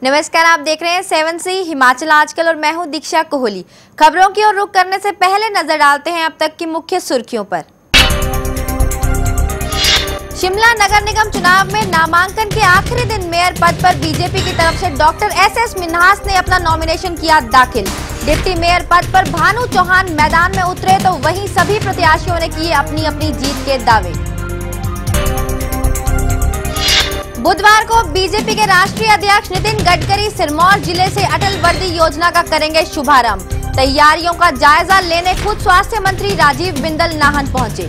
नमस्कार, आप देख रहे हैं 7C हिमाचल आजकल और मैं हूं दीक्षा कोहली। खबरों की ओर रुख करने से पहले नजर डालते हैं अब तक की मुख्य सुर्खियों पर। शिमला नगर निगम चुनाव में नामांकन के आखिरी दिन मेयर पद पर बीजेपी की तरफ से डॉक्टर SS मिन्हास ने अपना नॉमिनेशन किया दाखिल। डिप्टी मेयर पद पर भानु चौहान मैदान में उतरे तो वहीं सभी प्रत्याशियों ने किए अपनी अपनी जीत के दावे। बुधवार को बीजेपी के राष्ट्रीय अध्यक्ष नितिन गडकरी सिरमौर जिले से अटल वर्दी योजना का करेंगे शुभारंभ। तैयारियों का जायजा लेने खुद स्वास्थ्य मंत्री राजीव बिंदल नाहन पहुंचे।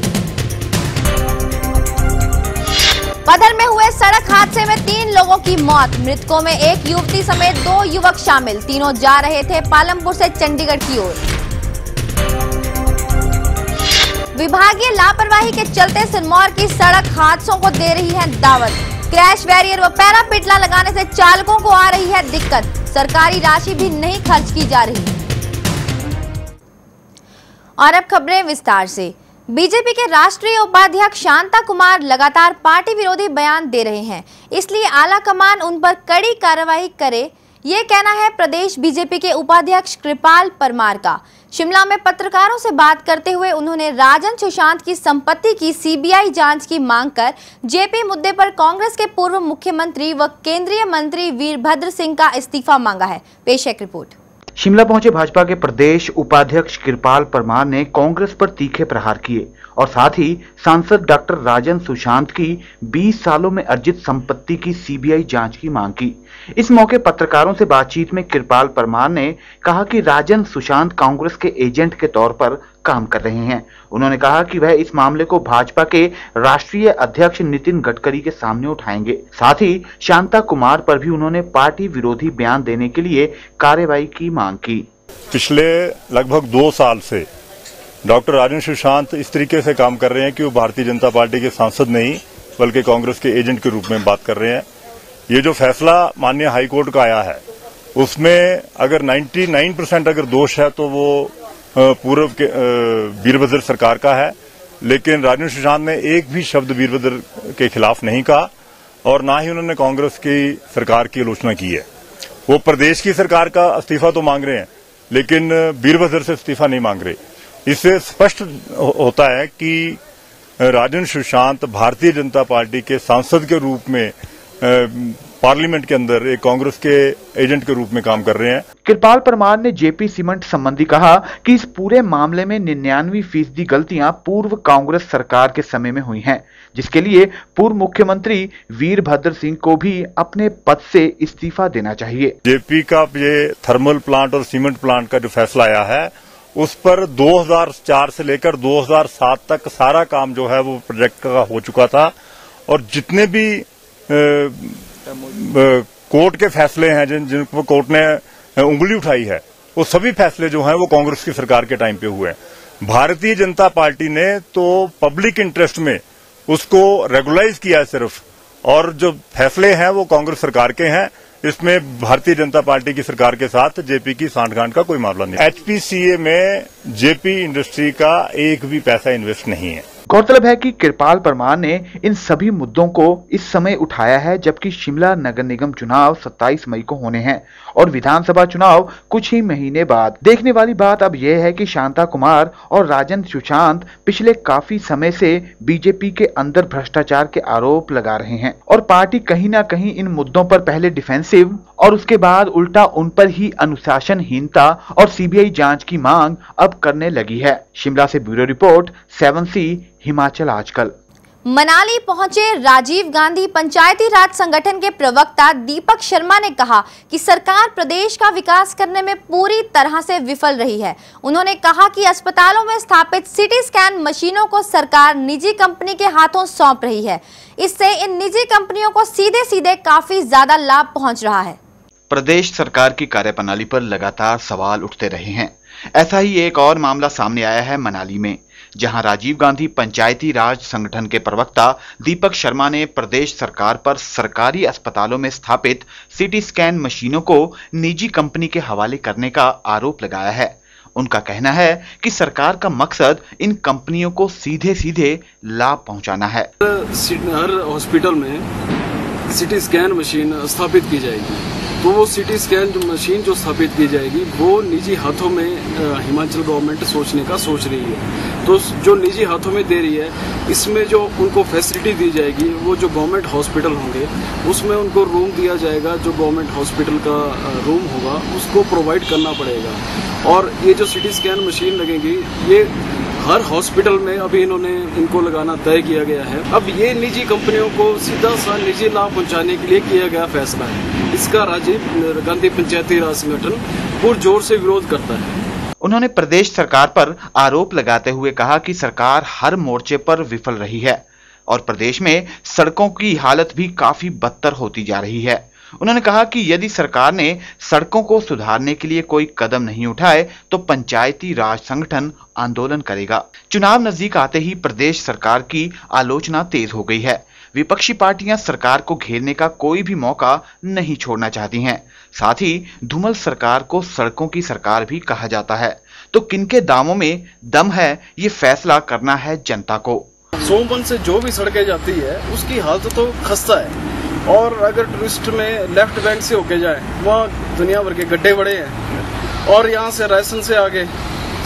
पधर में हुए सड़क हादसे में 3 लोगों की मौत। मृतकों में एक युवती समेत 2 युवक शामिल। तीनों जा रहे थे पालमपुर से चंडीगढ़ की ओर। विभागीय लापरवाही के चलते सिरमौर की सड़क हादसों को दे रही है दावत। क्रैश बैरियर व पैरा पिटला लगाने से चालकों को आ रही है दिक्कत। सरकारी राशि भी नहीं खर्च की जा रही। और अब खबरें विस्तार से। बीजेपी के राष्ट्रीय उपाध्यक्ष शांता कुमार लगातार पार्टी विरोधी बयान दे रहे हैं, इसलिए आला कमान उन पर कड़ी कार्रवाई करे, ये कहना है प्रदेश बीजेपी के उपाध्यक्ष कृपाल परमार का। शिमला में पत्रकारों से बात करते हुए उन्होंने राजन सुशांत की संपत्ति की CBI जांच की मांग कर जेपी मुद्दे पर कांग्रेस के पूर्व मुख्यमंत्री व केंद्रीय मंत्री वीरभद्र सिंह का इस्तीफा मांगा है। पेश है रिपोर्ट। शिमला पहुंचे भाजपा के प्रदेश उपाध्यक्ष कृपाल परमार ने कांग्रेस पर तीखे प्रहार किए और साथ ही सांसद डॉक्टर राजन सुशांत की 20 सालों में अर्जित संपत्ति की CBI जांच की मांग की। इस मौके पत्रकारों से बातचीत में कृपाल परमार ने कहा कि राजन सुशांत कांग्रेस के एजेंट के तौर पर काम कर रहे हैं। उन्होंने कहा कि वह इस मामले को भाजपा के राष्ट्रीय अध्यक्ष नितिन गडकरी के सामने उठाएंगे। साथ ही शांता कुमार पर भी उन्होंने पार्टी विरोधी बयान देने के लिए कार्रवाई की मांग की। पिछले लगभग 2 साल से डॉक्टर राजन सुशांत इस तरीके से काम कर रहे हैं कि वो भारतीय जनता पार्टी के सांसद नहीं बल्कि कांग्रेस के एजेंट के रूप में बात कर रहे हैं। ये जो फैसला माननीय हाईकोर्ट का आया है उसमें अगर 99% अगर दोष है तो वो पूर्व के वीरभद्र सरकार का है, लेकिन राजन सुशांत ने एक भी शब्द वीरभद्र के खिलाफ नहीं कहा और ना ही उन्होंने कांग्रेस की सरकार की आलोचना की है। वो प्रदेश की सरकार का इस्तीफा तो मांग रहे हैं लेकिन वीरभद्र से इस्तीफा नहीं मांग रहे। इससे स्पष्ट होता है कि राजन सुशांत भारतीय जनता पार्टी के सांसद के रूप में पार्लियामेंट के अंदर एक कांग्रेस के एजेंट के रूप में काम कर रहे हैं। कृपाल परमार ने जेपी सीमेंट संबंधी कहा कि इस पूरे मामले में 99% गलतियां पूर्व कांग्रेस सरकार के समय में हुई हैं, जिसके लिए पूर्व मुख्यमंत्री वीरभद्र सिंह को भी अपने पद से इस्तीफा देना चाहिए। जेपी का ये थर्मल प्लांट और सीमेंट प्लांट का जो फैसला आया है उस पर 2004 से लेकर 2007 तक सारा काम जो है वो प्रोजेक्ट का हो चुका था और जितने भी कोर्ट के फैसले हैं जिन पर कोर्ट ने उंगली उठाई है वो सभी फैसले जो हैं वो कांग्रेस की सरकार के टाइम पे हुए हैं। भारतीय जनता पार्टी ने तो पब्लिक इंटरेस्ट में उसको रेगुलाइज किया है सिर्फ, और जो फैसले हैं वो कांग्रेस सरकार के हैं। इसमें भारतीय जनता पार्टी की सरकार के साथ जेपी की सांठगांठ का कोई मामला नहीं। HPCA में जेपी इंडस्ट्री का एक भी पैसा इन्वेस्ट नहीं है। गौरतलब है कि कृपाल परमार ने इन सभी मुद्दों को इस समय उठाया है जबकि शिमला नगर निगम चुनाव 27 मई को होने हैं और विधानसभा चुनाव कुछ ही महीने बाद। देखने वाली बात अब यह है कि शांता कुमार और राजन सुशांत पिछले काफी समय से बीजेपी के अंदर भ्रष्टाचार के आरोप लगा रहे हैं और पार्टी कहीं ना कहीं इन मुद्दों पर पहले डिफेंसिव और उसके बाद उल्टा उन पर ही अनुशासनहीनता और CBI जांच की मांग अब करने लगी है। शिमला से ब्यूरो रिपोर्ट 7C हिमाचल आजकल। मनाली पहुंचे राजीव गांधी पंचायती राज संगठन के प्रवक्ता दीपक शर्मा ने कहा कि सरकार प्रदेश का विकास करने में पूरी तरह से विफल रही है। उन्होंने कहा कि अस्पतालों में स्थापित CT स्कैन मशीनों को सरकार निजी कंपनी के हाथों सौंप रही है। इससे इन निजी कंपनियों को सीधे सीधे काफी ज्यादा लाभ पहुंच रहा है। प्रदेश सरकार की कार्यप्रणाली पर लगातार सवाल उठते रहे हैं। ऐसा ही एक और मामला सामने आया है मनाली में, जहां राजीव गांधी पंचायती राज संगठन के प्रवक्ता दीपक शर्मा ने प्रदेश सरकार पर सरकारी अस्पतालों में स्थापित CT स्कैन मशीनों को निजी कंपनी के हवाले करने का आरोप लगाया है। उनका कहना है कि सरकार का मकसद इन कंपनियों को सीधे सीधे लाभ पहुंचाना है। हर हॉस्पिटल में CT स्कैन मशीन स्थापित की जाएगी तो वो सिटी स्कैन जो मशीन जो स्थापित की जाएगी वो निजी हाथों में हिमाचल गवर्नमेंट सोच रही है। तो जो निजी हाथों में दे रही है, इसमें जो उनको फैसिलिटी दी जाएगी, वो जो गवर्नमेंट हॉस्पिटल होंगे उसमें उनको रूम दिया जाएगा, जो गवर्नमेंट हॉस्पिटल का रूम होगा उसको प्रोवाइड करना पड़ेगा। और ये जो सिटी स्कैन मशीन लगेंगी ये हर हॉस्पिटल में अभी इनको लगाना तय किया गया है। अब ये निजी कंपनियों को सीधा सा निजी लाभ पहुंचाने के लिए किया गया फैसला है। इसका राजीव गांधी पंचायती राज संगठन पुरजोर से विरोध करता है। उन्होंने प्रदेश सरकार पर आरोप लगाते हुए कहा कि सरकार हर मोर्चे पर विफल रही है और प्रदेश में सड़कों की हालत भी काफी बदतर होती जा रही है। उन्होंने कहा कि यदि सरकार ने सड़कों को सुधारने के लिए कोई कदम नहीं उठाए तो पंचायती राज संगठन आंदोलन करेगा। चुनाव नजदीक आते ही प्रदेश सरकार की आलोचना तेज हो गई है। विपक्षी पार्टियां सरकार को घेरने का कोई भी मौका नहीं छोड़ना चाहती हैं। साथ ही धूमल सरकार को सड़कों की सरकार भी कहा जाता है। तो किनके दामों में दम है, ये फैसला करना है जनता को। सोमवन से जो भी सड़कें जाती है उसकी हालत तो खस्ता है। और अगर टूरिस्ट में लेफ्ट बैंक से होके जाए, वहाँ दुनिया भर के गड्ढे बड़े हैं। और यहाँ से रायसन से आगे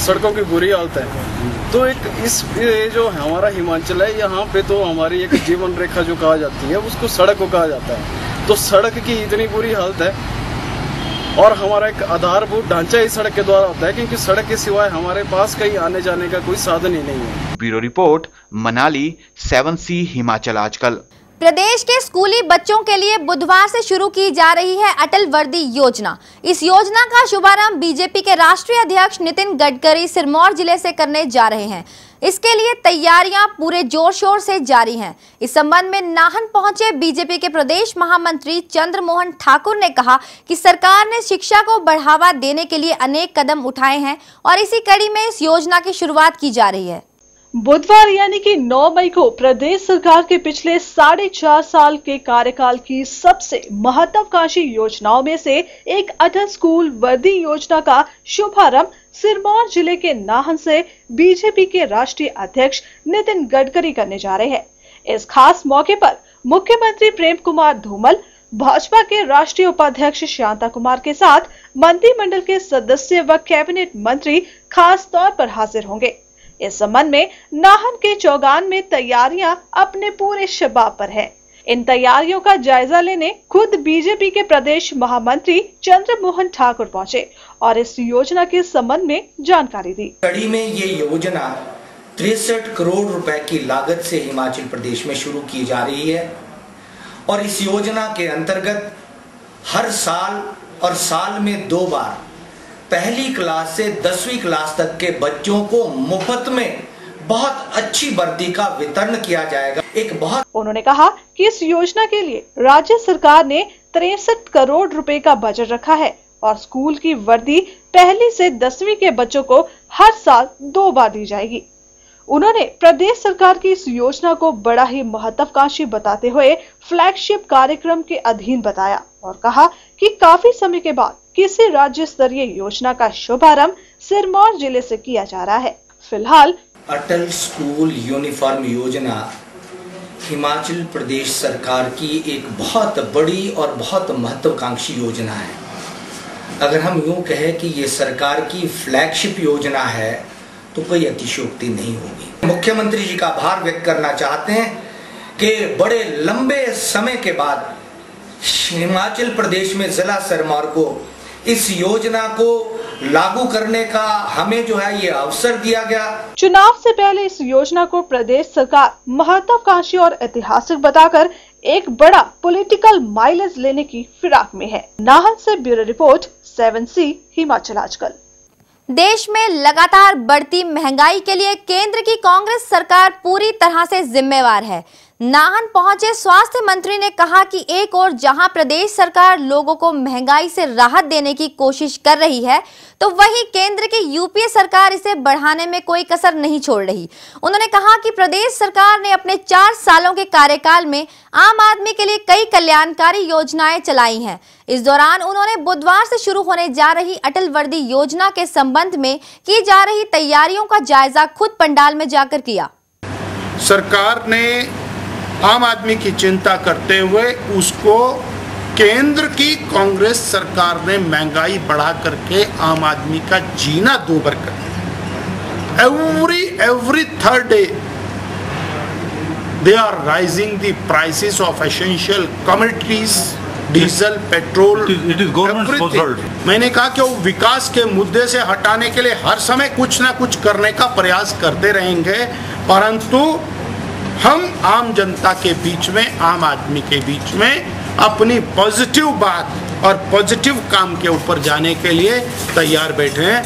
सड़कों की बुरी हालत है। तो एक ये जो हमारा हिमाचल है, यहाँ पे तो हमारी एक जीवन रेखा जो कहा जाती है उसको सड़क को कहा जाता है। तो सड़क की इतनी बुरी हालत है और हमारा एक आधारभूत ढांचा ही सड़क के द्वारा होता है, क्योंकि सड़क के सिवाय हमारे पास कहीं आने जाने का कोई साधन ही नहीं है। Bureau report, Manali, 7C Himachal आजकल। प्रदेश के स्कूली बच्चों के लिए बुधवार से शुरू की जा रही है अटल वर्दी योजना। इस योजना का शुभारंभ बीजेपी के राष्ट्रीय अध्यक्ष नितिन गडकरी सिरमौर जिले से करने जा रहे हैं। इसके लिए तैयारियां पूरे जोर शोर से जारी हैं। इस संबंध में नाहन पहुंचे बीजेपी के प्रदेश महामंत्री चंद्रमोहन ठाकुर ने कहा कि सरकार ने शिक्षा को बढ़ावा देने के लिए अनेक कदम उठाए हैं और इसी कड़ी में इस योजना की शुरुआत की जा रही है। बुधवार यानी कि 9 मई को प्रदेश सरकार के पिछले 4.5 साल के कार्यकाल की सबसे महत्वाकांक्षी योजनाओं में से एक अटल स्कूल वर्दी योजना का शुभारंभ सिरमौर जिले के नाहन से बीजेपी के राष्ट्रीय अध्यक्ष नितिन गडकरी करने जा रहे हैं। इस खास मौके पर मुख्यमंत्री प्रेम कुमार धूमल, भाजपा के राष्ट्रीय उपाध्यक्ष शांता कुमार के साथ मंत्रिमंडल के सदस्य व कैबिनेट मंत्री खास तौर पर हाजिर होंगे। इस संबंध में नाहन के चौगान में तैयारियां अपने पूरे शबाब पर है। इन तैयारियों का जायजा लेने खुद बीजेपी के प्रदेश महामंत्री चंद्रमोहन ठाकुर पहुंचे और इस योजना के संबंध में जानकारी दी। कड़ी में ये योजना 63 करोड़ रुपए की लागत से हिमाचल प्रदेश में शुरू की जा रही है और इस योजना के अंतर्गत हर साल और साल में 2 बार पहली क्लास से 10वीं क्लास तक के बच्चों को मुफ्त में बहुत अच्छी वर्दी का वितरण किया जाएगा। उन्होंने कहा कि इस योजना के लिए राज्य सरकार ने 63 करोड़ रुपए का बजट रखा है और स्कूल की वर्दी पहली से 10वीं के बच्चों को हर साल 2 बार दी जाएगी। उन्होंने प्रदेश सरकार की इस योजना को बड़ा ही महत्वाकांक्षी बताते हुए फ्लैगशिप कार्यक्रम के अधीन बताया और कहा कि काफी समय के बाद किसी राज्य स्तरीय योजना का शुभारंभ सिरमौर जिले से किया जा रहा है। फिलहाल अटल स्कूल यूनिफॉर्म योजना हिमाचल प्रदेश सरकार की एक बहुत बड़ी और बहुत महत्वाकांक्षी योजना है। अगर हम यूं कहें कि ये सरकार की फ्लैगशिप योजना है तो कोई अतिशयोक्ति नहीं होगी। मुख्यमंत्री जी का आभार व्यक्त करना चाहते हैं कि बड़े लंबे समय के बाद हिमाचल प्रदेश में जिला सिरमौर को इस योजना को लागू करने का हमें जो है ये अवसर दिया गया। चुनाव से पहले इस योजना को प्रदेश सरकार महत्वाकांक्षी और ऐतिहासिक बताकर एक बड़ा पॉलिटिकल माइलेज लेने की फिराक में है। नाहन से ब्यूरो रिपोर्ट, 7C हिमाचल आजकल। देश में लगातार बढ़ती महंगाई के लिए केंद्र की कांग्रेस सरकार पूरी तरह से जिम्मेवार है। नाहन पहुंचे स्वास्थ्य मंत्री ने कहा कि एक ओर जहां प्रदेश सरकार लोगों को महंगाई से राहत देने की कोशिश कर रही है, तो वहीं केंद्र की यूपीए सरकार इसे बढ़ाने में कोई कसर नहीं छोड़ रही। उन्होंने कहा कि प्रदेश सरकार ने अपने 4 सालों के कार्यकाल में आम आदमी के लिए कई कल्याणकारी योजनाएं चलाई हैं। इस दौरान उन्होंने बुधवार से शुरू होने जा रही अटल वर्दी योजना के संबंध में की जा रही तैयारियों का जायजा खुद पंडाल में जाकर किया। सरकार ने आम आदमी की चिंता करते हुए उसको केंद्र की कांग्रेस सरकार ने महंगाई बढ़ा करके आम आदमी का जीना दूभर कर दिया। Every third day they are rising the prices of essential commodities, diesel, petrol. It is government sponsored. मैंने कहा कि वो विकास के मुद्दे से हटाने के लिए हर समय कुछ ना कुछ करने का प्रयास करते रहेंगे, परंतु हम आम जनता के बीच में, आम आदमी के बीच में अपनी पॉजिटिव बात और पॉजिटिव काम के ऊपर जाने के लिए तैयार बैठे हैं।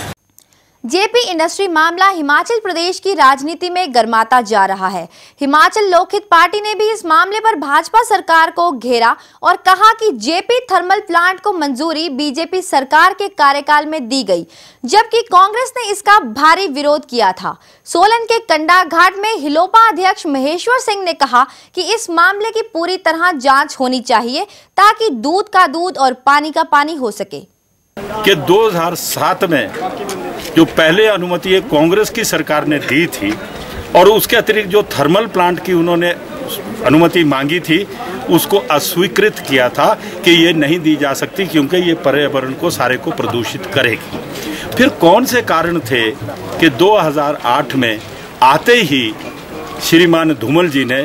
जेपी इंडस्ट्री मामला हिमाचल प्रदेश की राजनीति में गर्माता जा रहा है। हिमाचल लोकहित पार्टी ने भी इस मामले पर भाजपा सरकार को घेरा और कहा कि जेपी थर्मल प्लांट को मंजूरी बीजेपी सरकार के कार्यकाल में दी गई, जबकि कांग्रेस ने इसका भारी विरोध किया था। सोलन के कंडा घाट में हिलोपा अध्यक्ष महेश्वर सिंह ने कहा कि इस मामले की पूरी तरह जांच होनी चाहिए ताकि दूध का दूध और पानी का पानी हो सके। कि 2007 में जो पहले अनुमति कांग्रेस की सरकार ने दी थी और उसके अतिरिक्त जो थर्मल प्लांट की उन्होंने अनुमति मांगी थी उसको अस्वीकृत किया था कि ये नहीं दी जा सकती क्योंकि ये पर्यावरण को सारे को प्रदूषित करेगी। फिर कौन से कारण थे कि 2008 में आते ही श्रीमान धूमल जी ने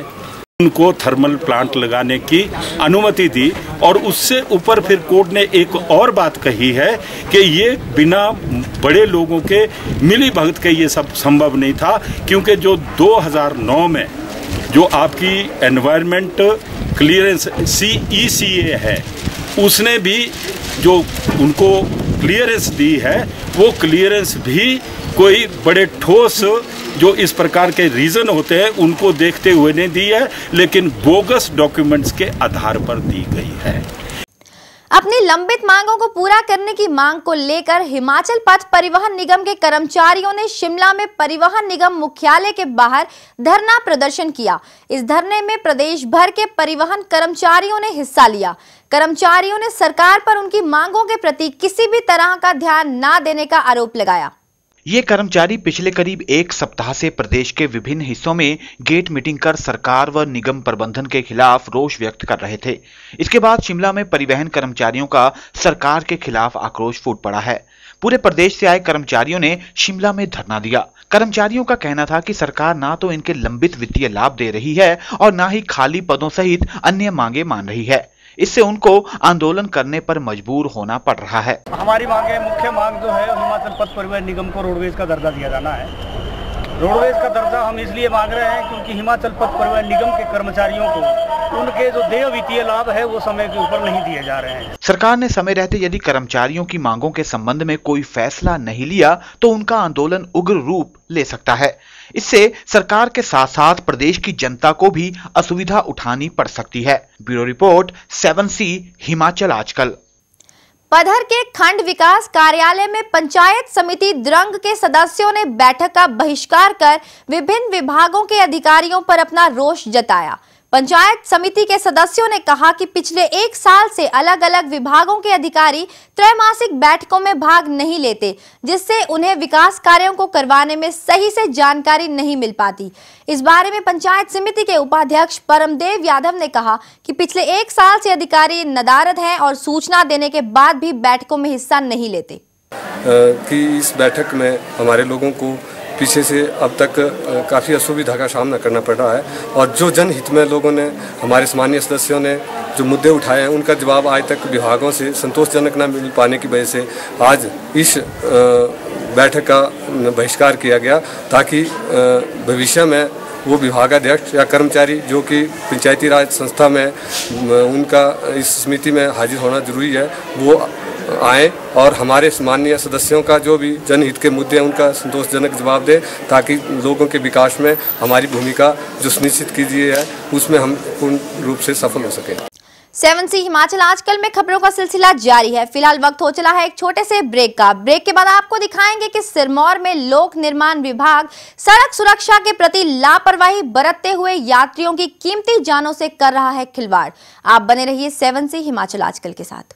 उनको थर्मल प्लांट लगाने की अनुमति दी और उससे ऊपर फिर कोर्ट ने एक और बात कही है कि ये बिना बड़े लोगों के मिली भगत के ये सब संभव नहीं था, क्योंकि जो 2009 में जो आपकी एनवायरनमेंट क्लियरेंस CECA है उसने भी जो उनको क्लियरेंस दी है वो क्लियरेंस भी कोई बड़े ठोस जो इस प्रकार के रीजन होते हैं उनको देखते हुए नहीं दी है, लेकिन बोगस डॉक्यूमेंट्स के आधार पर दी गई है। अपनी लंबित मांगों को पूरा करने की मांग को लेकर हिमाचल पथ परिवहन निगम के कर्मचारियों ने शिमला में परिवहन निगम मुख्यालय के बाहर धरना प्रदर्शन किया। इस धरने में प्रदेश भर के परिवहन कर्मचारियों ने हिस्सा लिया। कर्मचारियों ने सरकार पर उनकी मांगों के प्रति किसी भी तरह का ध्यान न देने का आरोप लगाया। ये कर्मचारी पिछले करीब एक सप्ताह से प्रदेश के विभिन्न हिस्सों में गेट मीटिंग कर सरकार व निगम प्रबंधन के खिलाफ रोष व्यक्त कर रहे थे। इसके बाद शिमला में परिवहन कर्मचारियों का सरकार के खिलाफ आक्रोश फूट पड़ा है। पूरे प्रदेश से आए कर्मचारियों ने शिमला में धरना दिया। कर्मचारियों का कहना था कि सरकार ना तो इनके लंबित वित्तीय लाभ दे रही है और ना ही खाली पदों सहित अन्य मांगे मान रही है। इससे उनको आंदोलन करने पर मजबूर होना पड़ रहा है। हमारी मांगे, मुख्य मांग जो है हिमाचल पथ परिवहन निगम को रोडवेज का दर्जा दिया जाना है। रोडवेज का दर्जा हम इसलिए मांग रहे हैं क्योंकि हिमाचल पथ परिवहन निगम के कर्मचारियों को उनके जो देय वित्तीय लाभ है वो समय के ऊपर नहीं दिए जा रहे हैं। सरकार ने समय रहते यदि कर्मचारियों की मांगों के संबंध में कोई फैसला नहीं लिया तो उनका आंदोलन उग्र रूप ले सकता है। इससे सरकार के साथ साथ प्रदेश की जनता को भी असुविधा उठानी पड़ सकती है। ब्यूरो रिपोर्ट 7C हिमाचल आजकल। पधर के खंड विकास कार्यालय में पंचायत समिति द्रंग के सदस्यों ने बैठक का बहिष्कार कर विभिन्न विभागों के अधिकारियों पर अपना रोष जताया। पंचायत समिति के सदस्यों ने कहा कि पिछले एक साल से अलग अलग विभागों के अधिकारी त्रैमासिक बैठकों में भाग नहीं लेते, जिससे उन्हें विकास कार्यों को करवाने में सही से जानकारी नहीं मिल पाती। इस बारे में पंचायत समिति के उपाध्यक्ष परमदेव यादव ने कहा कि पिछले एक साल से अधिकारी नदारद हैं और सूचना देने के बाद भी बैठकों में हिस्सा नहीं लेते। कि इस बैठक में हमारे लोगों को पीछे से अब तक काफ़ी असुविधा का सामना करना पड़ रहा है और जो जनहित में लोगों ने, हमारे सम्मानीय सदस्यों ने जो मुद्दे उठाए हैं उनका जवाब आज तक विभागों से संतोषजनक न मिल पाने की वजह से आज इस बैठक का बहिष्कार किया गया, ताकि भविष्य में वो विभागाध्यक्ष या कर्मचारी जो कि पंचायती राज संस्था में उनका इस समिति में हाजिर होना जरूरी है वो आए और हमारे माननीय सदस्यों का जो भी जनहित के मुद्दे हैं उनका संतोषजनक जवाब दे, ताकि लोगों के विकास में हमारी भूमिका जो सुनिश्चित की गई है उसमें हम पूर्ण रूप से सफल हो सके। 7C हिमाचल आजकल में खबरों का सिलसिला जारी है। फिलहाल वक्त हो चला है एक छोटे से ब्रेक का। ब्रेक के बाद आपको दिखाएंगे कि सिरमौर में लोक निर्माण विभाग सड़क सुरक्षा के प्रति लापरवाही बरतते हुए यात्रियों की कीमती जानों से कर रहा है खिलवाड़। आप बने रहिए 7C हिमाचल आजकल के साथ।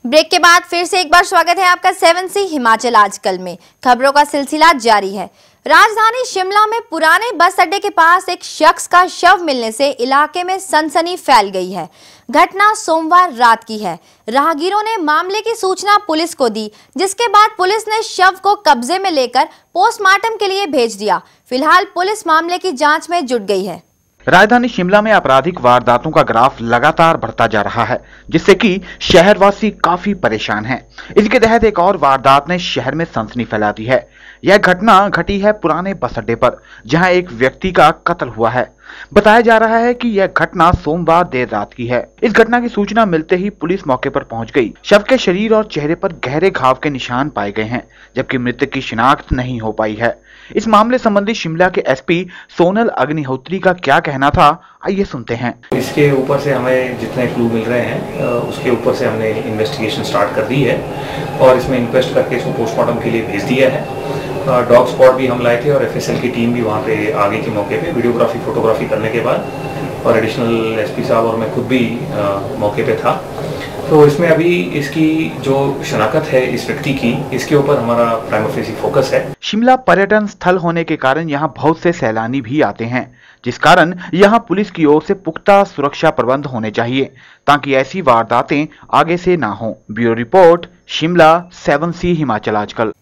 ब्रेक के बाद फिर से एक बार स्वागत है आपका 7C हिमाचल आजकल में। खबरों का सिलसिला जारी है। राजधानी शिमला में पुराने बस अड्डे के पास एक शख्स का शव मिलने से इलाके में सनसनी फैल गई है। घटना सोमवार रात की है। राहगीरों ने मामले की सूचना पुलिस को दी, जिसके बाद पुलिस ने शव को कब्जे में लेकर पोस्टमार्टम के लिए भेज दिया। फिलहाल पुलिस मामले की जांच में जुट गई है। राजधानी शिमला में आपराधिक वारदातों का ग्राफ लगातार बढ़ता जा रहा है, जिससे कि शहरवासी काफी परेशान हैं। इसके तहत एक और वारदात ने शहर में सनसनी फैला दी है। यह घटना घटी है पुराने बस अड्डे पर, जहां एक व्यक्ति का कत्ल हुआ है। बताया जा रहा है कि यह घटना सोमवार देर रात की है। इस घटना की सूचना मिलते ही पुलिस मौके पर पहुंच गई। शव के शरीर और चेहरे पर गहरे घाव के निशान पाए गए हैं, जबकि मृतक की शिनाख्त नहीं हो पाई है। इस मामले संबंधी शिमला के एसपी सोनल अग्निहोत्री का क्या कहना था, आइए सुनते हैं। इसके ऊपर से हमें जितने क्लू मिल रहे हैं उसके ऊपर से हमने इन्वेस्टिगेशन स्टार्ट कर दी है और इसमें इंक्वेस्ट करके इसको पोस्टमार्टम के लिए भेज दिया है। डॉग स्पॉट भी हम लाए थे और एफएसएल की टीम भी वहाँ पे आ गई थी मौके पे वीडियोग्राफी फोटोग्राफी करने के बाद, और एडिशनल एसपी साहब और मैं खुद भी मौके पे था। तो इसमें अभी इसकी जो शनाख्त है इस व्यक्ति की, इसके ऊपर हमारा प्राइमा फेसी फोकस है। शिमला पर्यटन स्थल होने के कारण यहाँ बहुत से सैलानी भी आते हैं, जिस कारण यहाँ पुलिस की ओर से पुख्ता सुरक्षा प्रबंध होने चाहिए ताकि ऐसी वारदातें आगे से ना हो। Bureau report, Shimla 7C Himachal आजकल।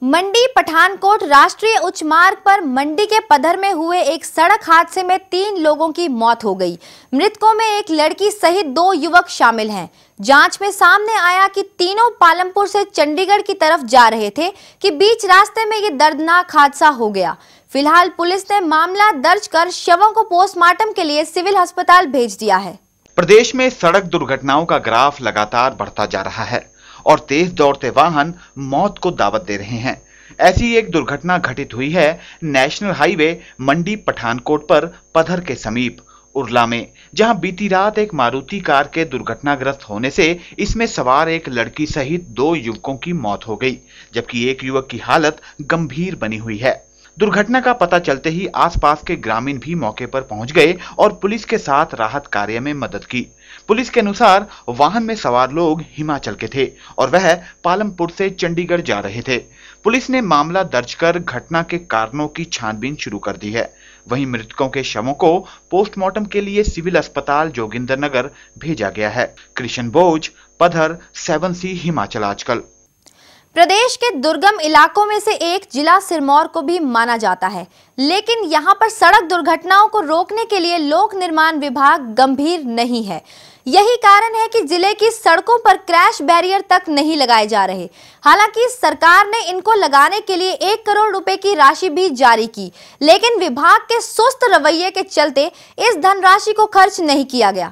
मंडी पठानकोट राष्ट्रीय उच्च मार्ग पर मंडी के पधर में हुए एक सड़क हादसे में 3 लोगों की मौत हो गई। मृतकों में एक लड़की सहित 2 युवक शामिल हैं। जांच में सामने आया कि तीनों पालमपुर से चंडीगढ़ की तरफ जा रहे थे कि बीच रास्ते में ये दर्दनाक हादसा हो गया। फिलहाल पुलिस ने मामला दर्ज कर शवों को पोस्टमार्टम के लिए सिविल अस्पताल भेज दिया है। प्रदेश में सड़क दुर्घटनाओं का ग्राफ लगातार बढ़ता जा रहा है और तेज दौड़ते वाहन मौत को दावत दे रहे हैं। ऐसी एक दुर्घटना घटित हुई है नेशनल हाईवे मंडी पठानकोट पर पधर के समीप उरला में, जहां बीती रात एक मारुति कार के दुर्घटनाग्रस्त होने से इसमें सवार एक लड़की सहित 2 युवकों की मौत हो गई, जबकि एक युवक की हालत गंभीर बनी हुई है। दुर्घटना का पता चलते ही आसपास के ग्रामीण भी मौके पर पहुंच गए और पुलिस के साथ राहत कार्य में मदद की। पुलिस के अनुसार वाहन में सवार लोग हिमाचल के थे और वह पालमपुर से चंडीगढ़ जा रहे थे। पुलिस ने मामला दर्ज कर घटना के कारणों की छानबीन शुरू कर दी है। वहीं मृतकों के शवों को पोस्टमार्टम के लिए सिविल अस्पताल जोगिंद्रनगर भेजा गया है। कृष्ण बोझ, पधर, 7C हिमाचल आजकल। प्रदेश के दुर्गम इलाकों में से एक जिला सिरमौर को भी माना जाता है, लेकिन यहाँ पर सड़क दुर्घटनाओं को रोकने के लिए लोक निर्माण विभाग गंभीर नहीं है। यही कारण है कि जिले की सड़कों पर क्रैश बैरियर तक नहीं लगाए जा रहे। हालांकि सरकार ने इनको लगाने के लिए 1 करोड़ रुपए की राशि भी जारी की, लेकिन विभाग के सुस्त रवैये के चलते इस धनराशि को खर्च नहीं किया गया।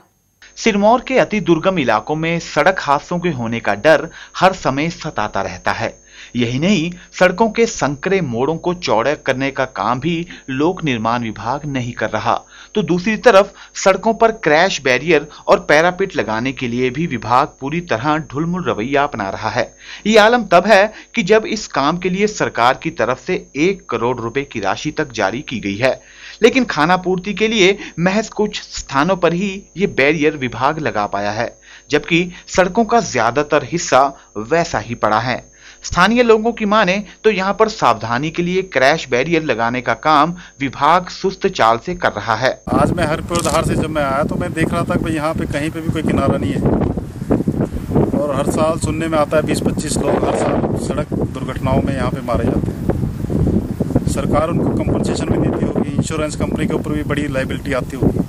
सिरमौर के अति दुर्गम इलाकों में सड़क हादसों के होने का डर हर समय सताता रहता है। यही नहीं, सड़कों के संकरे मोड़ों को चौड़ा करने का काम भी लोक निर्माण विभाग नहीं कर रहा, तो दूसरी तरफ सड़कों पर क्रैश बैरियर और पैरापिट लगाने के लिए भी विभाग पूरी तरह ढुलमुल रवैया अपना रहा है। ये आलम तब है कि जब इस काम के लिए सरकार की तरफ से 1 करोड़ रुपए की राशि तक जारी की गई है, लेकिन खाना पूर्ति के लिए महज कुछ स्थानों पर ही ये बैरियर विभाग लगा पाया है, जबकि सड़कों का ज्यादातर हिस्सा वैसा ही पड़ा है। स्थानीय लोगों की माने तो यहाँ पर सावधानी के लिए क्रैश बैरियर लगाने का काम विभाग सुस्त चाल से कर रहा है। आज मैं हरिपुरधार से जब मैं आया तो मैं देख रहा था कि यहाँ पे कहीं पे भी कोई किनारा नहीं है, और हर साल सुनने में आता है 20-25 लोग हर साल सड़क दुर्घटनाओं में यहाँ पे मारे जाते हैं। सरकार उनको कंपनसेशन भी देती होगी, इंश्योरेंस कंपनी के ऊपर भी बड़ी लाइबिलिटी आती होगी,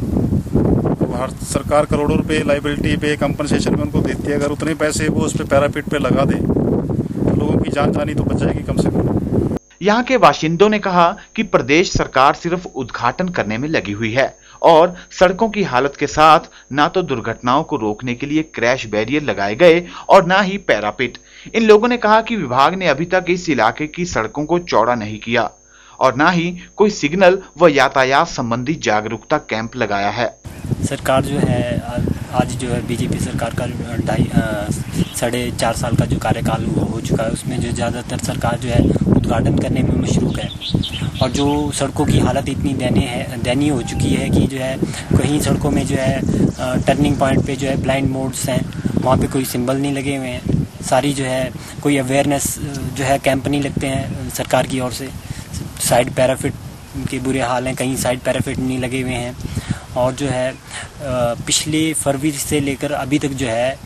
तो हर सरकार करोड़ों रुपए लाइबिलिटी पे कंपनसेशन में उनको देती है। अगर उतने पैसे वो उस पर पैरापिट पे लगा दे तो लोगों की जान जानी तो बच जाएगी कम से कम। यहाँ के बाशिंदों ने कहा कि प्रदेश सरकार सिर्फ उद्घाटन करने में लगी हुई है और सड़कों की हालत के साथ ना तो दुर्घटनाओं को रोकने के लिए क्रैश बैरियर लगाए गए और ना ही पैरापिट। इन लोगों ने कहा कि विभाग ने अभी तक इस इलाके की सड़कों को चौड़ा नहीं किया और ना ही कोई सिग्नल व यातायात संबंधी जागरूकता कैंप लगाया है। सरकार जो है आज जो है बीजेपी सरकार का 4.5 साल का जो कार्यकाल हो चुका है, उसमें जो ज़्यादातर सरकार जो है उद्घाटन करने में मशरूक है, और जो सड़कों की हालत इतनी दयनीय हो चुकी है कि जो है कहीं सड़कों में जो है टर्निंग पॉइंट पे जो है ब्लाइंड मोड्स हैं, वहाँ पे कोई सिंबल नहीं लगे हुए हैं। सारी जो है कोई अवेयरनेस जो है कैंप नहीं लगते हैं सरकार की ओर से। साइड पैराफिट के बुरे हाल हैं, कहीं साइड पैराफिट नहीं लगे हुए हैं। और जो है पिछले फरवरी से लेकर अभी तक जो है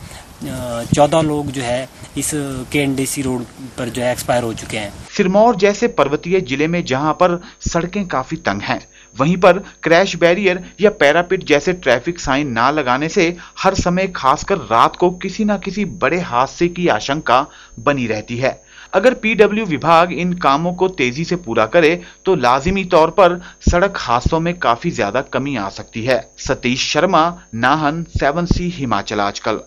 14 लोग जो है इस KNDC रोड पर जो है एक्सपायर हो चुके हैं। सिरमौर जैसे पर्वतीय जिले में जहां पर सड़कें काफी तंग हैं, वहीं पर क्रैश बैरियर या पैरापिट जैसे ट्रैफिक साइन ना लगाने से हर समय खासकर रात को किसी न किसी बड़े हादसे की आशंका बनी रहती है। अगर PW विभाग इन कामों को तेजी से पूरा करे तो लाजिमी तौर पर सड़क हादसों में काफी ज्यादा कमी आ सकती है। सतीश शर्मा, नाहन, 7C हिमाचल आजकल।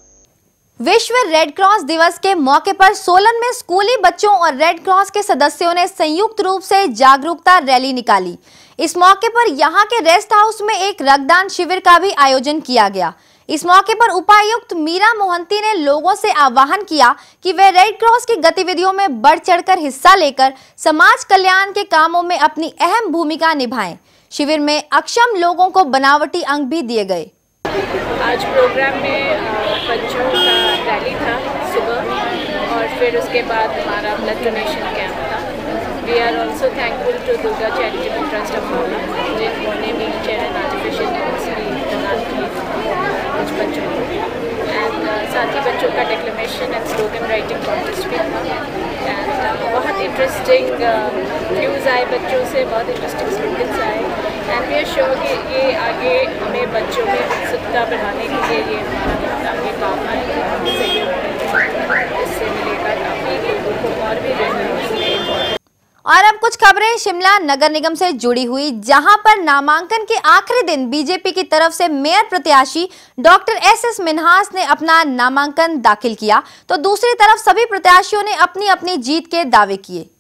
विश्व रेड क्रॉस दिवस के मौके पर सोलन में स्कूली बच्चों और रेड क्रॉस के सदस्यों ने संयुक्त रूप से जागरूकता रैली निकाली। इस मौके पर यहां के रेस्ट हाउस में एक रक्तदान शिविर का भी आयोजन किया गया। इस मौके पर उपायुक्त मीरा मोहंती ने लोगों से आह्वान किया कि वे रेड क्रॉस की गतिविधियों में बढ़ चढ़कर हिस्सा लेकर समाज कल्याण के कामों में अपनी अहम भूमिका निभाएं। शिविर में अक्षम लोगों को बनावटी अंग भी दिए गए। आज प्रोग्राम में बच्चों का रैली था सुबह और फिर उसके बाद हमारा ब्लड डोनेशन कैंप था। We are also thankful to Durga charitable trust of Howrah जिन्होंने wheelchair and artificial limbs भी प्रदान किए कुछ बच्चों को। एंड साथ ही बच्चों का डिक्लेमेशन एंड स्लोगन राइटिंग कॉन्टेस्ट भी था। एंड बहुत इंटरेस्टिंग व्यूज़ आए बच्चों से, बहुत इंटरेस्टिंग स्लोगन्स आए। एंड वी आर श्योर कि ये आगे हमें बच्चों में उत्सुकता बढ़ाने के लिए ये हमारा आगे काम आएगा, इससे मिलेगा काफ़ी लोगों को और भी रहना। और अब कुछ खबरें शिमला नगर निगम से जुड़ी हुई, जहां पर नामांकन के आखिरी दिन बीजेपी की तरफ से मेयर प्रत्याशी डॉक्टर SS मिन्हास ने अपना नामांकन दाखिल किया, तो दूसरी तरफ सभी प्रत्याशियों ने अपनी अपनी जीत के दावे किए।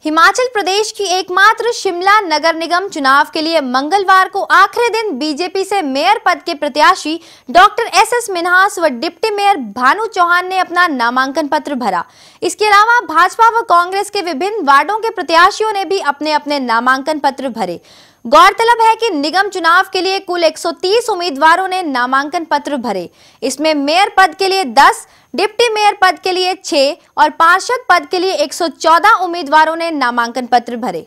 हिमाचल प्रदेश की एकमात्र शिमला नगर निगम चुनाव के लिए मंगलवार को आखिरी दिन बीजेपी से मेयर पद के प्रत्याशी डॉक्टर SS मिन्हास व डिप्टी मेयर भानु चौहान ने अपना नामांकन पत्र भरा। इसके अलावा भाजपा व कांग्रेस के विभिन्न वार्डों के प्रत्याशियों ने भी अपने अपने नामांकन पत्र भरे। गौरतलब है कि निगम चुनाव के लिए कुल 130 उम्मीदवारों ने नामांकन पत्र भरे। इसमें मेयर पद के लिए 10, डिप्टी मेयर पद के लिए 6 और पार्षद पद के लिए 114 उम्मीदवारों ने नामांकन पत्र भरे।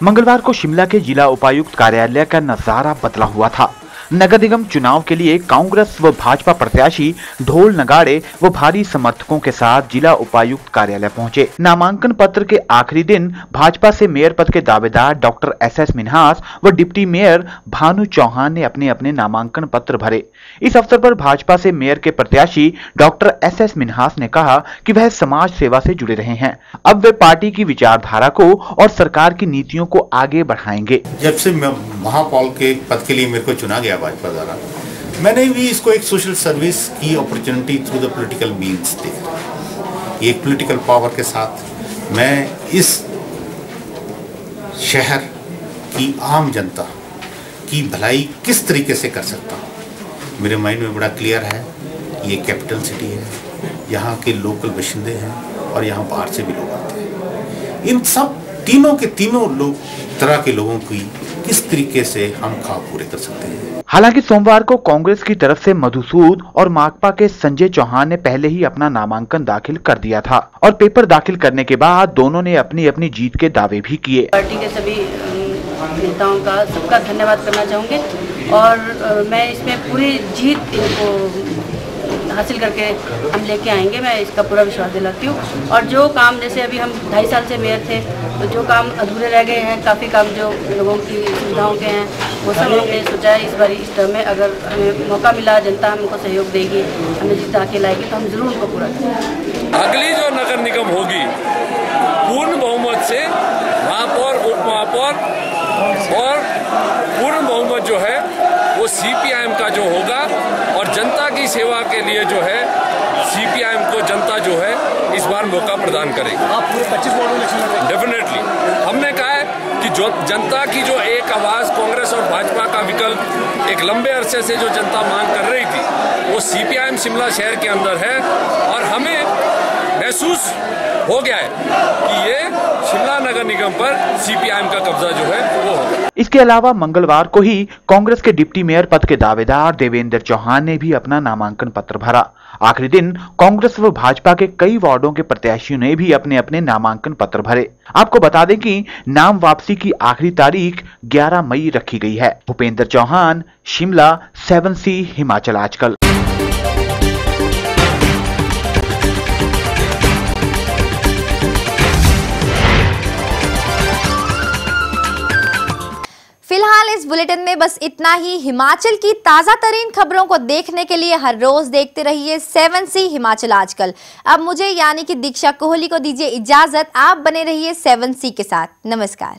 मंगलवार को शिमला के जिला उपायुक्त कार्यालय का नजारा बदला हुआ था। नगर निगम चुनाव के लिए कांग्रेस व भाजपा प्रत्याशी ढोल नगाड़े व भारी समर्थकों के साथ जिला उपायुक्त कार्यालय पहुंचे। नामांकन पत्र के आखिरी दिन भाजपा से मेयर पद के दावेदार डॉक्टर SS मिन्हास व डिप्टी मेयर भानु चौहान ने अपने अपने नामांकन पत्र भरे। इस अवसर पर भाजपा से मेयर के प्रत्याशी डॉक्टर SS मिन्हास ने कहा कि वह समाज सेवा से जुड़े रहे हैं। अब वे पार्टी की विचारधारा को और सरकार की नीतियों को आगे बढ़ाएंगे। जब से महापौर के पद के लिए मेरे को चुना गया भाजपा द्वारा, मैंने भी इसको एक सोशल सर्विस की opportunity through the political means देखा। एक पॉलिटिकल पावर के साथ मैं इस शहर की आम जनता की भलाई किस तरीके से कर सकता हूँ, मेरे माइंड में बड़ा क्लियर है। ये कैपिटल सिटी है, यहाँ के लोकल बाशिंदे हैं और यहाँ बाहर से भी लोग आते हैं। इन सब तीनों के तीनों तरह के लोगों की किस तरीके से हम ख्वाब पूरे कर सकते हैं। हालांकि सोमवार को कांग्रेस की तरफ से मधुसूद और माकपा के संजय चौहान ने पहले ही अपना नामांकन दाखिल कर दिया था और पेपर दाखिल करने के बाद दोनों ने अपनी अपनी जीत के दावे भी किए। पार्टी के सभी नेताओं का सबका धन्यवाद करना चाहूँगी और मैं इसमें पूरी जीत इनको हासिल करके हम लेके आएंगे, मैं इसका पूरा विश्वास दिलाती हूँ। और जो काम जैसे अभी हम 2.5 साल से मेयर थे, तो जो काम अधूरे रह गए हैं, काफ़ी काम जो लोगों की सुविधाओं के हैं, वो सब हमने सोचा है इस बार इस टर्म में अगर हमें मौका मिला, जनता हमको सहयोग देगी, हमें जिता के लाएगी, तो हम जरूर उनको पूरा करेंगे। अगली जो नगर निगम होगी पूर्ण बहुमत से महापौर, उप महापौर और पूर्ण बहुमत जो है वो CPIM का जो होगा और जनता की सेवा के लिए जो है CPIM को जनता जो है इस बार मौका प्रदान करेगी। आप पूरे 25 वार्डों में डेफिनेटली हमने कहा है कि जो जनता की जो एक आवाज़ कांग्रेस और भाजपा का विकल्प एक लंबे अरसे से जो जनता मांग कर रही थी वो CPIM शिमला शहर के अंदर है और हमें महसूस हो गया है कि ये शिमला नगर निगम पर सीपीआईएम का कब्जा जो है वो होगा। इसके अलावा मंगलवार को ही कांग्रेस के डिप्टी मेयर पद के दावेदार देवेंद्र चौहान ने भी अपना नामांकन पत्र भरा। आखिरी दिन कांग्रेस व भाजपा के कई वार्डों के प्रत्याशियों ने भी अपने अपने नामांकन पत्र भरे। आपको बता दें कि नाम वापसी की आखिरी तारीख 11 मई रखी गई है। भूपेंद्र चौहान, शिमला, 7C हिमाचल आजकल। फिलहाल इस बुलेटिन में बस इतना ही। हिमाचल की ताजा तरीन खबरों को देखने के लिए हर रोज देखते रहिए 7C हिमाचल आजकल। अब मुझे यानी कि दीक्षा कोहली को दीजिए इजाजत। आप बने रहिए 7C के साथ। नमस्कार।